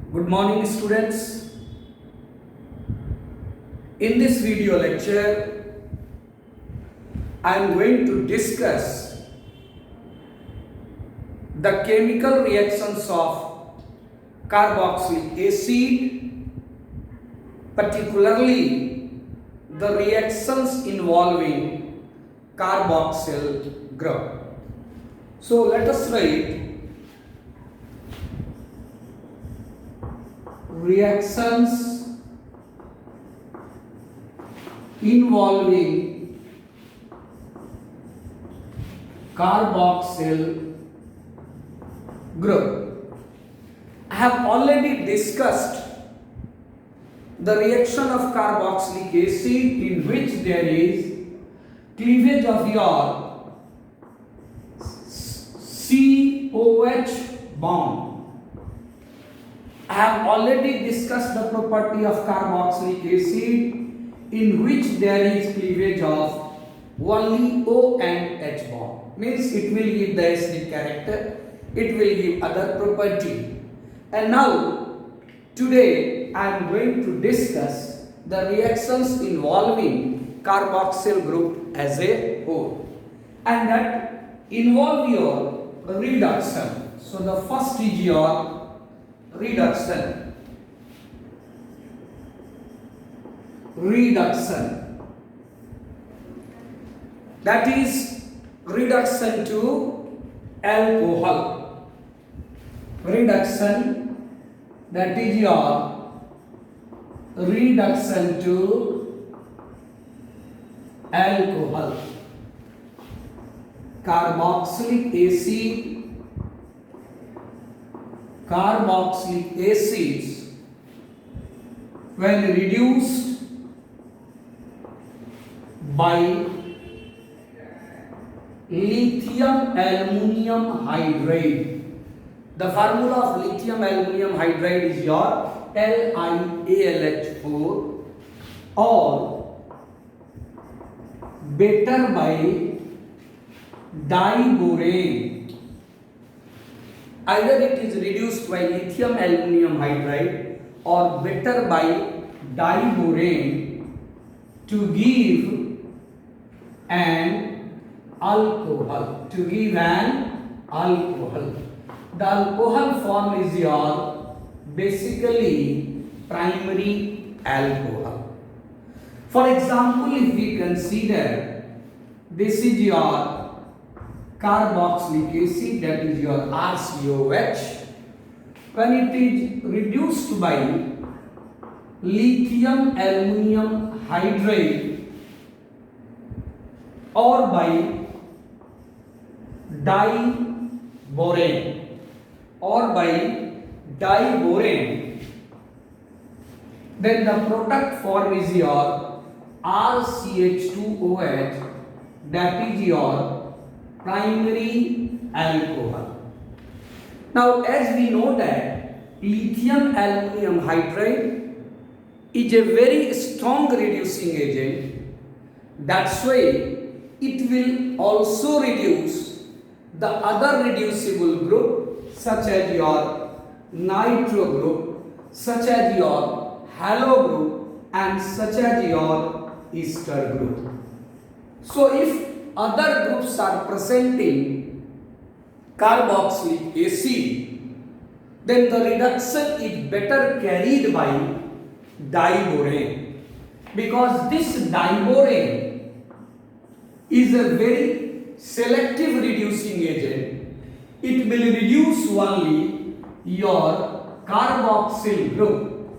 Good morning, students. In this video lecture, I am going to discuss the chemical reactions of carboxylic acid, particularly the reactions involving carboxyl group. So let us write reactions involving carboxyl group. I have already discussed the reaction of carboxylic acid in which there is cleavage of your COH bond. I have already discussed the property of carboxylic acid in which there is cleavage of only O and H bond. Means it will give the acidic character, it will give other property. And now today I am going to discuss the reactions involving carboxyl group as a whole, and that involve your reduction. So the first is your reduction. That is reduction to alcohol. That is your reduction to alcohol. Carboxylic acids when reduced by lithium aluminium hydride. The formula of lithium aluminium hydride is your LiAlH4, or better by diborane. Either it is reduced by lithium aluminium hydride or better by diborane to give an alcohol. The alcohol form is your basically primary alcohol. For example, if we consider this is your carboxylic acid, that is your RCOH, when it is reduced by lithium aluminium hydride or by diborane, then the product form is your RCH2OH, that is your primary alcohol. Now, as we know that lithium aluminium hydride is a very strong reducing agent, that's why it will also reduce the other reducible group such as your nitro group, such as your halo group, and such as your ester group. So if other groups are present in carboxylic acid, then the reduction is better carried by diborane, because this diborane is a very selective reducing agent. It will reduce only your carboxyl group.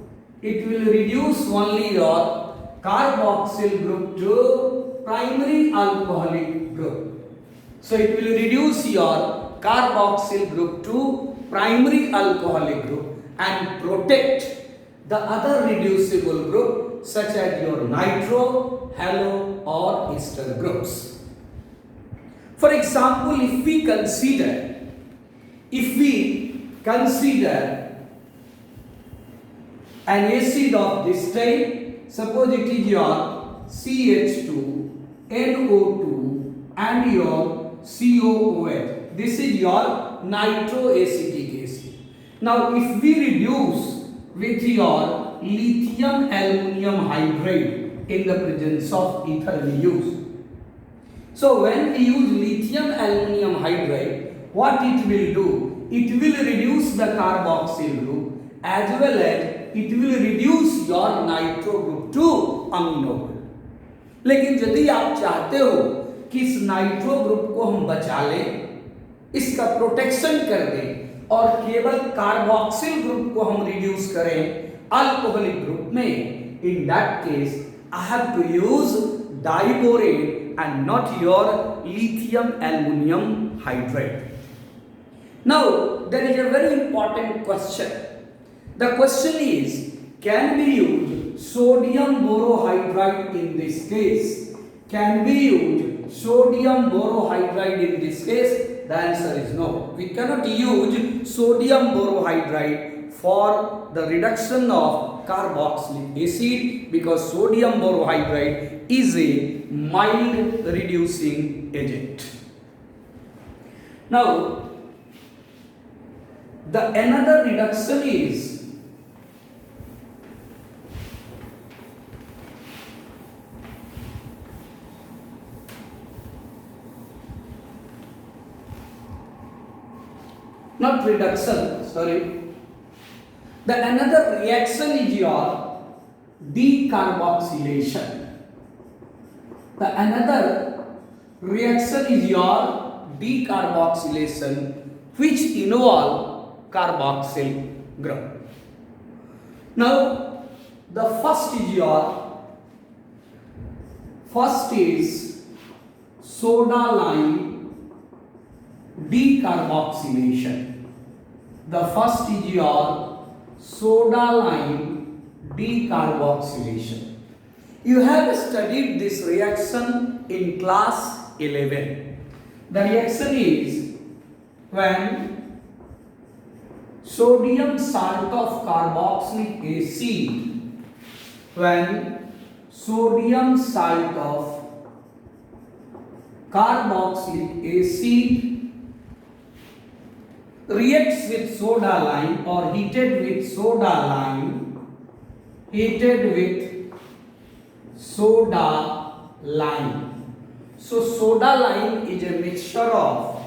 It will reduce only your carboxyl group to primary alcoholic group. So it will reduce your carboxyl group to primary alcoholic group and protect the other reducible group such as your nitro, halo or ester groups. For example, if we consider an acid of this type, suppose it is your CH2, NO2 and your COOH. This is your nitroacetic acid. Now if we reduce with your lithium aluminum hydride in the presence of ether we use. So when we use lithium aluminum hydride, what it will do? It will reduce the carboxyl group as well as it will reduce your nitro group to amino group. लेकिन यदि आप चाहते हो कि इस nitro group को हम बचा लें, इसका प्रोटेक्शन कर दें और केवल कार्बोक्सिल ग्रुप को हम रिड्यूस करें अल्कोहलिक ग्रुप में, in that case I have to use diborate and not your lithium aluminum hydride. Now there is a very important question. The question is, can we use sodium borohydride in this case? Can we use sodium borohydride in this case? The answer is no. We cannot use sodium borohydride for the reduction of carboxylic acid because sodium borohydride is a mild reducing agent. Now, the another reduction is not reduction, sorry. The another reaction is your decarboxylation. The another reaction is your decarboxylation, which involve carboxyl group. Now, the first is soda lime decarboxylation. The first is your soda lime decarboxylation. You have studied this reaction in class 11. The reaction is when sodium salt of carboxylic acid, when sodium salt of carboxylic acid reacts with soda lime or heated with soda lime. So soda lime is a mixture of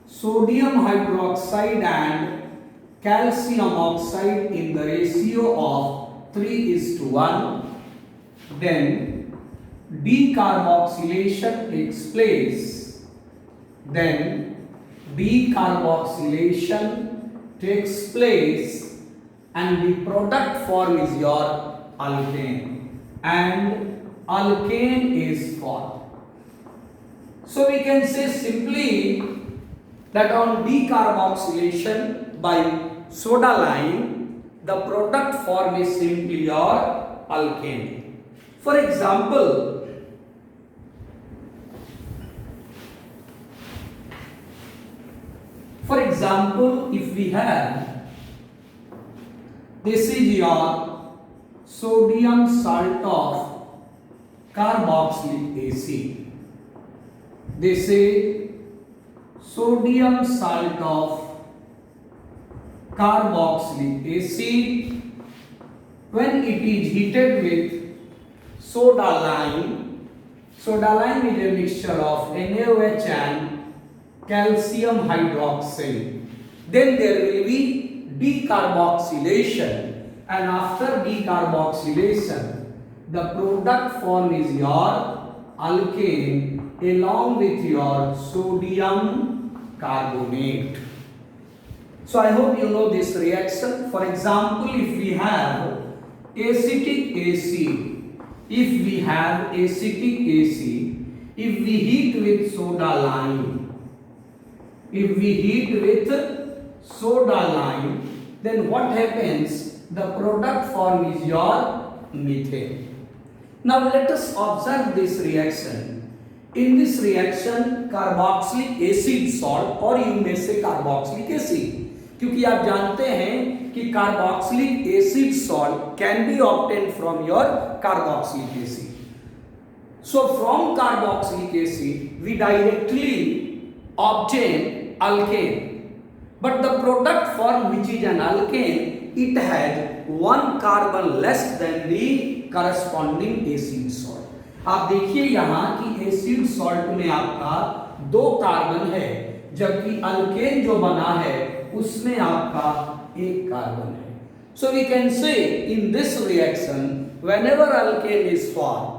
sodium hydroxide and calcium oxide in the ratio of 3:1. Then decarboxylation takes place. And the product form is your alkane, and alkane is formed. So we can say simply that on decarboxylation by soda lime, the product form is simply your alkane. For example, if we have, this is your sodium salt of carboxylic acid. This is sodium salt of carboxylic acid. When it is heated with soda lime is a mixture of NaOH and calcium hydroxide. Then there will be decarboxylation, and after decarboxylation, the product form is your alkane along with your sodium carbonate. So I hope you know this reaction. For example, if we have acetic acid, if we heat with soda lime, then what happens? The product form is your methane. Now let us observe this reaction. In this reaction, carboxylic acid salt, or you may say carboxylic acid, क्योंकि आप जानते हैं कि carboxylic acid salt can be obtained from your carboxylic acid. So from carboxylic acid, we directly obtain alkane. But the product form which is an alkane it has one carbon less than the corresponding acid salt. आप देखिए यहाँ कि acid salt में आपका 2 carbon है, जबकि alkane जो बना है उसमें आपका 1 कार्बन है. So we can say in this reaction, whenever alkane is formed,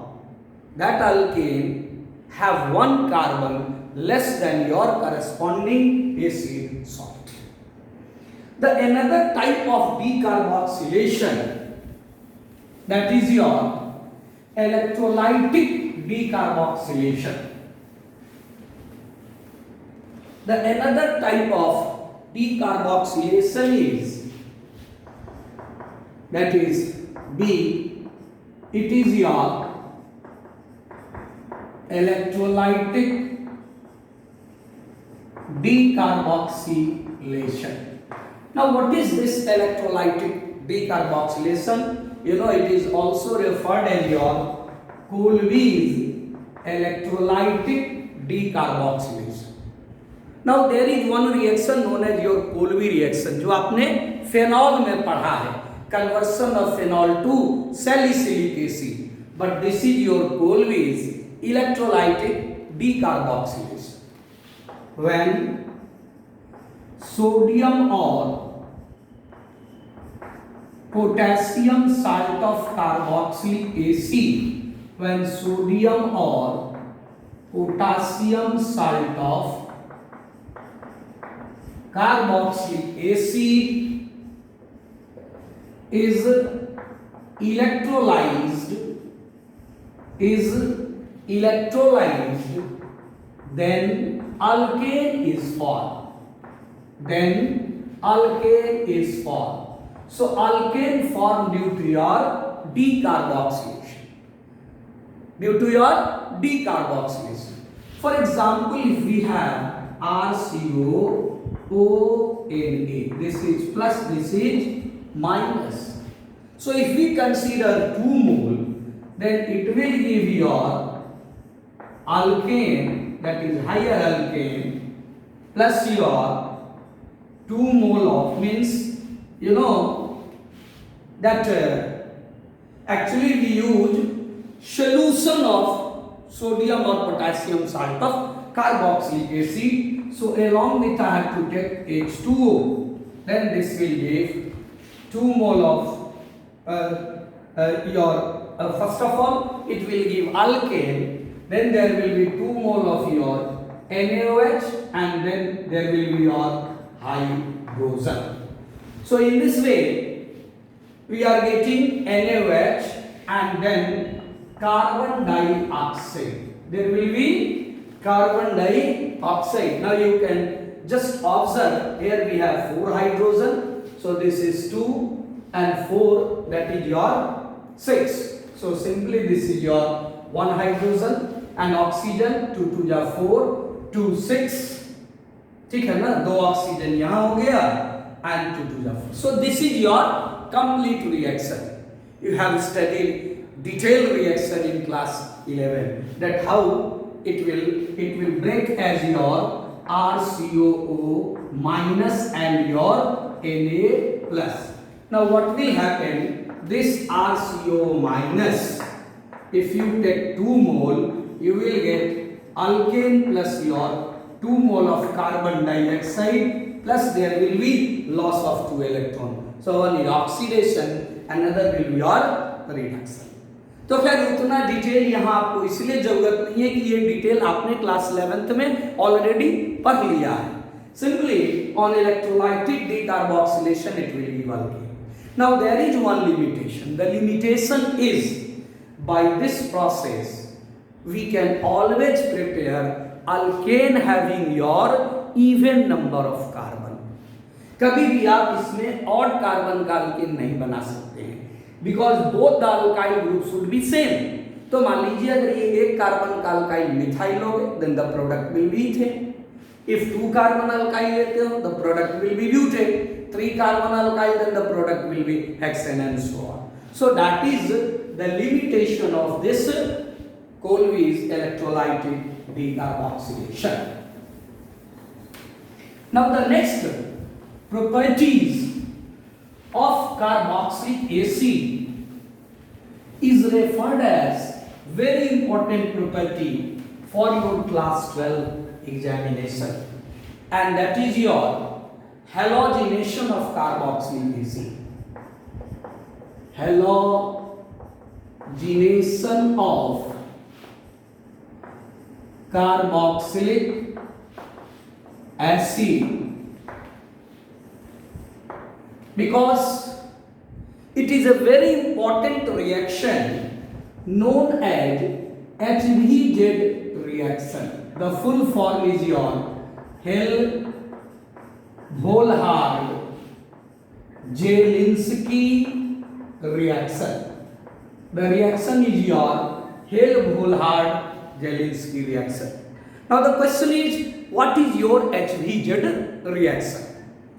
that alkane have 1 carbon less than your corresponding acid salt. The another type of decarboxylation, that is your electrolytic decarboxylation. The another type of decarboxylation is, that is B, it is your electrolytic decarboxylation. Now what is this electrolytic decarboxylation? You know, it is also referred as your Colby's electrolytic decarboxylation. Now there is one reaction known as your Colby reaction, जो आपने phenol में पढ़ा है, conversion of phenol to salicylic acid. But this is your Colby's electrolytic decarboxylation. When sodium or potassium salt of carboxylic acid, when sodium or potassium salt of carboxylic acid is electrolyzed, then alkane is formed. So alkane formed due to your decarboxylation. For example, if we have RCOONA, this is plus, this is minus. So if we consider 2 mole, then it will give your alkane, that is higher alkane, plus your 2 mole of, means you know that actually we use solution of sodium or potassium salt of carboxylic acid. So along with I have to take H2O, then this will give 2 mole of first of all it will give alkane, then there will be 2 mole of your NaOH, and then there will be your hydrogen. So in this way we are getting NaOH and then carbon dioxide. There will be carbon dioxide. Now you can just observe, here we have 4 hydrogen, so this is 2 and 4, that is your 6. So simply this is your 1 hydrogen and oxygen, 2 to the 4, 2 6, ठीक है ना, 2 oxygen यहाँ हो गया and 2 to the 4. So this is your complete reaction. You have studied detailed reaction in class 11, that how it will break as your RCOO minus and your Na plus. Now what will happen, this RCO minus, if you take 2 mole, you will get alkane plus your 2 mole of carbon dioxide, plus there will be loss of 2 electron. So one is oxidation, another will be your reduction. तो खैर उतना detail यहाँ आपको इसलिए जरूरत नहीं है कि ये डिटेल आपने क्लास 11th में ऑलरेडी पढ़ लिया है. Simply on electrolytic decarboxylation it will give alkane. Now there is one limitation. The limitation is, by this process we can always prepare alkane having your even number of carbon. कभी भी आप इसमें odd carbon का alkane नहीं बना सकते हैं, because both the alkyl groups should be same. तो मान लीजिए अगर ये 1 कार्बन का alkyl मिथाइल हो, then the product will be ethane. If 2 carbon alkyl लेते हो, the product will be butane. 3 carbon alkyl, then the product will be hexane and so on. So that is the limitation of this Colby's electrolytic decarboxylation. Now the next properties of carboxylic acid is referred as very important property for your class 12 examination, and that is your halogenation of carboxylic acid. Halogenation of carboxylic acid, because it is a very important reaction known as HVZ reaction. The full form is your Hell-Volhard-Jelinski reaction. The reaction is your Hell-Volhard-Jelinski reaction. Now the question is, what is your HVZ reaction?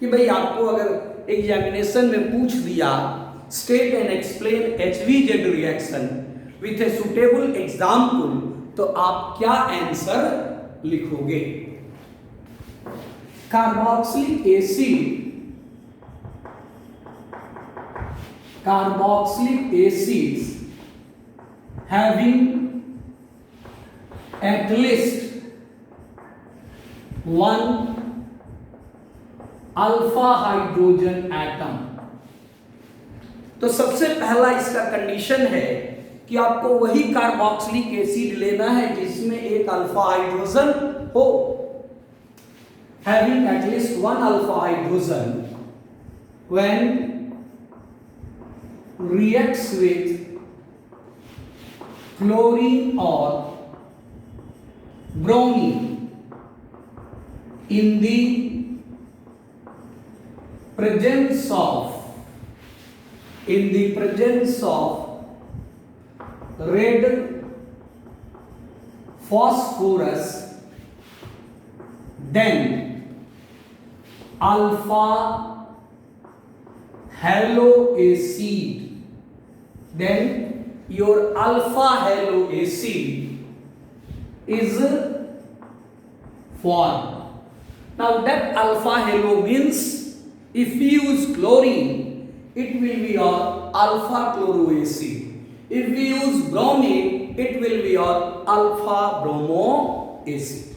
कि भाई आपको अगर examination में पूछ दिया state and explain HVZ reaction with a suitable example, तो आप क्या आंसर लिखोगे? Carboxylic acids having at least one alpha hydrogen atom. तो सबसे पहला इसका कंडीशन है कि आपको वही कार्बोक्सिलिक एसिड लेना है जिसमें एक अल्फा हाइड्रोजन हो, having at least one alpha hydrogen when reacts with chlorine or bromine in the presence of red phosphorus, then alpha halo acid, then your alpha halo acid is formed. Now that alpha halo means if we use chlorine, it will be your alpha chloroacid. If we use bromine, it will be your alpha bromoacid.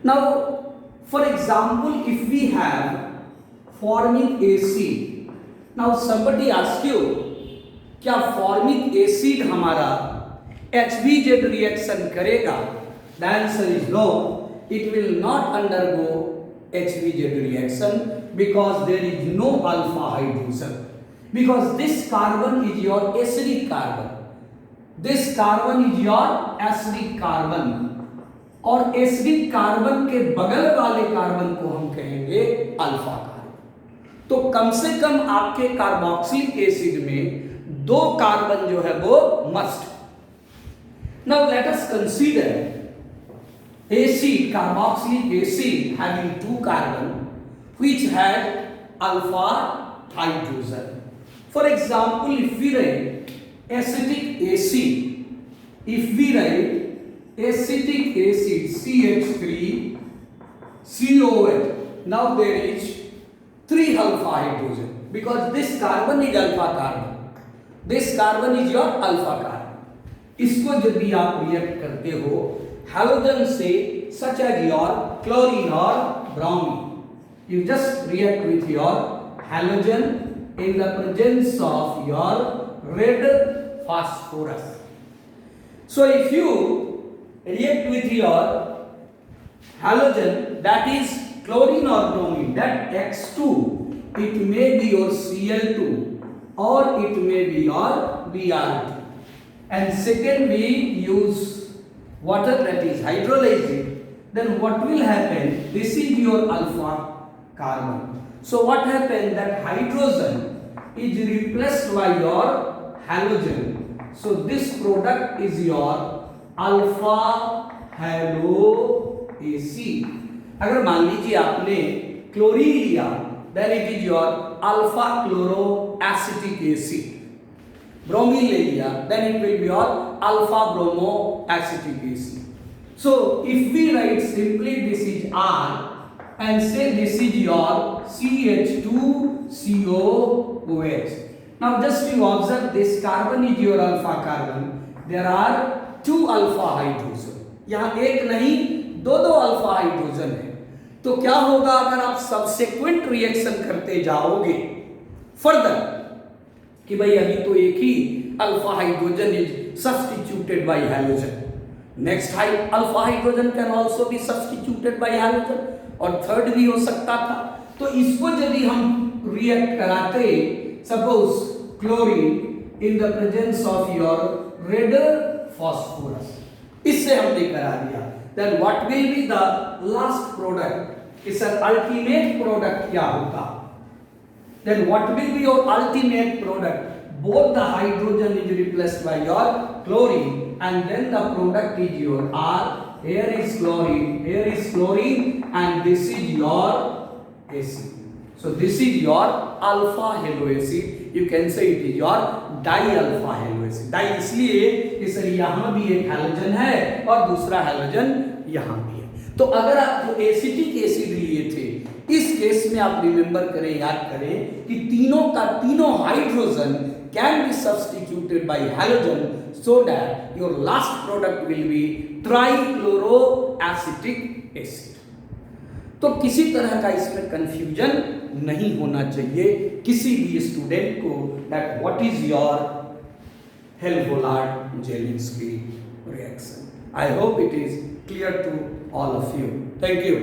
Now, for example, if we have formic acid, now somebody asks you, क्या formic acid हमारा HVZ reaction करेगा? The answer is no. It will not undergo HVZ reaction because there is no alpha hydrogen. Because this carbon is your acidic carbon. This carbon is your acidic carbon. और acidic carbon के बगल वाले carbon को हम कहेंगे alpha carbon. तो कम से कम आपके कार्बोक्सिलिक एसिड में दो कार्बन जो है वो must. Now let us consider acid, carboxylic acid having two carbon which had alpha hydrogen. For example, if we write acetic acid CH3COH, now there is 3 alpha hydrogen because this carbon is alpha carbon. This carbon is your alpha carbon. इसको जब भी आप react करते हो halogen से, such as your chlorine or bromine, you just react with your halogen in the presence of your red phosphorus. So if you react with your halogen, that is chlorine or bromine, that X2, it may be your Cl2 or it may be your Br2. And second, we use water, that is hydrolyzed. Then what will happen? This is your alpha carbon. So what happens? That hydrogen is replaced by your halogen. So this product is your alpha haloacid. अगर मान लीजिए आपने chlorine लिया, then it is your alpha chloroacetic acid. Bromine ले लिया, then it will be your alpha bromoacetic acid. So if we write simply this is R, and say this is your CH2COOH. Now just you observe this carbon is your alpha carbon. There are 2 alpha hydrogen. यहाँ एक नहीं दो alpha hydrogen है. तो क्या होगा अगर आप सबसेक्वेंट रिएक्शन करते जाओगे फर्दर कि भाई अभी तो एक ही alpha hydrogen is substituted by halogen, next alpha hydrogen can also be substituted by halogen, और थर्ड भी हो सकता था. तो इसको यदि हम रिएक्ट कराते, suppose chlorine in the presence of your red phosphorus, इससे हमने करा दिया, then what will be the last product, इसका अल्टीमेट प्रोडक्ट क्या होगा? Then what will be your ultimate product? Both the hydrogen is replaced by your chlorine, and then the product is your R. Here is chlorine, and this is your acid. So this is your alpha haloacid. You can say it is your di-alpha haloacid. Di इसलिए कि sir यहाँ भी एक halogen है और दूसरा halogen यहाँ भी है. तो अगर आप जो एसिटिक एसिड लिए थे, इस केस में आप रिमेंबर करें, याद करें कि तीनों का तीनों hydrogen can be substituted by halogen so that your last product will be trichloroacetic acid. तो किसी तरह का इसमें कंफ्यूजन नहीं होना चाहिए किसी भी स्टूडेंट को that what is your Helmholtz-Zielinski reaction. I hope it is clear to all of you. Thank you.